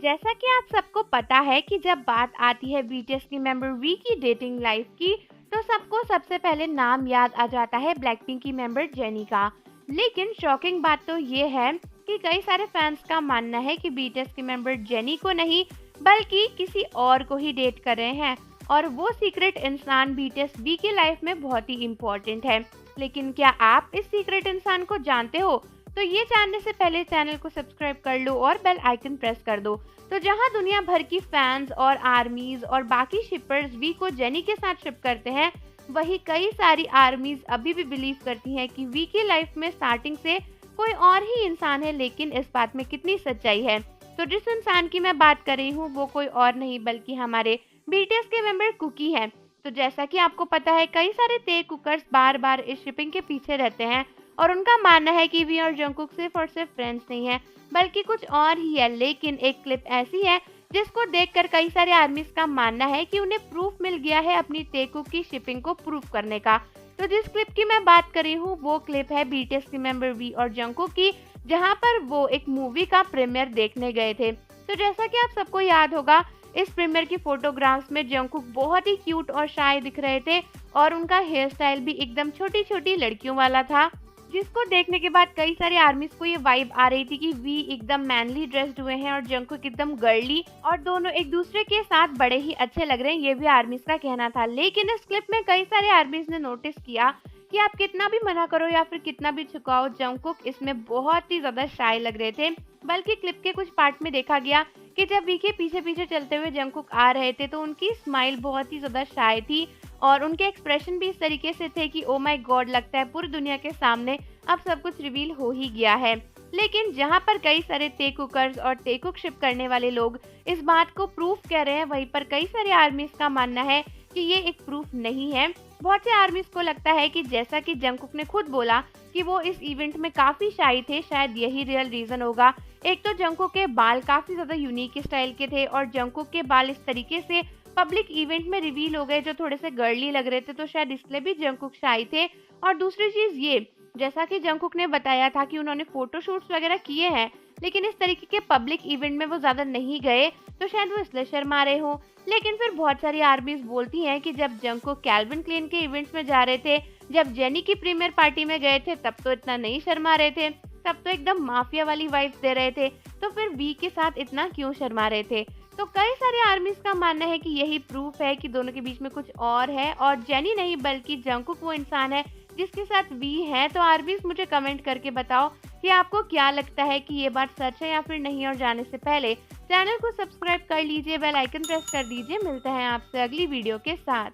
जैसा कि आप सबको पता है कि जब बात आती है बीटीएस की मेंबर वी की डेटिंग लाइफ की, तो सबको सबसे पहले नाम याद आ जाता है ब्लैकपिंक की मेंबर जेनी का। लेकिन शॉकिंग बात तो ये है कि कई सारे फैंस का मानना है कि बीटीएस की मेंबर जेनी को नहीं बल्कि किसी और को ही डेट कर रहे हैं, और वो सीक्रेट इंसान बीटीएस वी की लाइफ में बहुत ही इम्पोर्टेंट है। लेकिन क्या आप इस सीक्रेट इंसान को जानते हो? तो ये जानने से पहले चैनल को सब्सक्राइब कर लो और बेल आइकन प्रेस कर दो। तो जहां दुनिया भर की फैंस और आर्मीज और बाकी शिपर्स वी को जेनी के साथ शिप करते हैं, वहीं कई सारी आर्मीज अभी भी बिलीव करती हैं कि वी की लाइफ में स्टार्टिंग से कोई और ही इंसान है। लेकिन इस बात में कितनी सच्चाई है? तो जिस इंसान की मैं बात कर रही हूँ वो कोई और नहीं बल्कि हमारे बीटीएस के मेंबर कुकी हैं। तो जैसा कि आपको पता है, कई सारे ते कुकर्स बार बार इस शिपिंग के पीछे रहते हैं और उनका मानना है कि वी और जंगकुक सिर्फ और सिर्फ फ्रेंड्स नहीं है बल्कि कुछ और ही है। लेकिन एक क्लिप ऐसी है जिसको देखकर कई सारे आर्मीज का मानना है कि उन्हें प्रूफ मिल गया है अपनी तेकुक की शिपिंग को प्रूफ करने का। तो जिस क्लिप की मैं बात कर रही हूँ वो क्लिप है बीटीएस की मेंबर वी और जंगकुक की, जहाँ पर वो एक मूवी का प्रीमियर देखने गए थे। तो जैसा कि आप सबको याद होगा, इस प्रीमियर की फोटोग्राफ्स में जंगकुक बहुत ही क्यूट और शाय दिख रहे थे और उनका हेयर स्टाइल भी एकदम छोटी छोटी लड़कियों वाला था, जिसको देखने के बाद कई सारे आर्मीज को ये वाइब आ रही थी कि वी एकदम मैनली ड्रेस्ड हुए हैं और जंगकुक एकदम गर्ली, और दोनों एक दूसरे के साथ बड़े ही अच्छे लग रहे हैं, ये भी आर्मीज का कहना था। लेकिन इस क्लिप में कई सारे आर्मीज ने नोटिस किया कि आप कितना भी मना करो या फिर कितना भी छुपाओ, जंगकुक इसमें बहुत ही ज्यादा शाय लग रहे थे। बल्कि क्लिप के कुछ पार्ट में देखा गया कि जब वी के पीछे पीछे चलते हुए जंगकुक आ रहे थे तो उनकी स्माइल बहुत ही ज्यादा शाय थी और उनके एक्सप्रेशन भी इस तरीके से थे कि ओ माय गॉड, लगता है पूरी दुनिया के सामने अब सब कुछ रिवील हो ही गया है। लेकिन जहां पर कई सारे तेकुकर्स और तेकुक शिप करने वाले लोग इस बात को प्रूफ कह रहे हैं, वहीं पर कई सारे आर्मीज का मानना है कि ये एक प्रूफ नहीं है। बहुत से आर्मीज को लगता है कि जैसा कि जंगकुक ने खुद बोला कि वो इस इवेंट में काफी शाय थे, शायद यही रियल रीजन होगा। एक तो जंगकुक के बाल काफी ज्यादा यूनिक स्टाइल के थे और जंगकुक के बाल इस तरीके से पब्लिक इवेंट में रिवील हो गए जो थोड़े से गर्ली लग रहे थे, तो शायद इसलिए भी जंगकुक शाय थे। और दूसरी चीज ये, जैसा कि जंगकुक ने बताया था कि उन्होंने फोटोशूट्स वगैरह किए हैं लेकिन इस तरीके के पब्लिक इवेंट में वो ज्यादा नहीं गए, तो शायद वो इसलिए शर्मा रहे हो। लेकिन फिर बहुत सारी आर्मीज बोलती हैं कि जब जंगकुक कैल्विन क्लेन के इवेंट्स में जा रहे थे, जब जेनी की प्रीमियर पार्टी में गए थे, तब तो इतना नहीं शर्मा रहे थे, तब तो एकदम माफिया वाली वाइब्स दे रहे थे, तो फिर वी के साथ इतना क्यों शर्मा रहे थे? तो कई सारे आर्मीज का मानना है कि यही प्रूफ है कि दोनों के बीच में कुछ और है और जेनी नहीं बल्कि जंगकुक वो इंसान है जिसके साथ वी है। तो आर्मीज मुझे कमेंट करके बताओ कि आपको क्या लगता है कि ये बात सच है या फिर नहीं। और जाने से पहले चैनल को सब्सक्राइब कर लीजिए, बेल आइकन प्रेस कर दीजिए। मिलते हैं आपसे अगली वीडियो के साथ।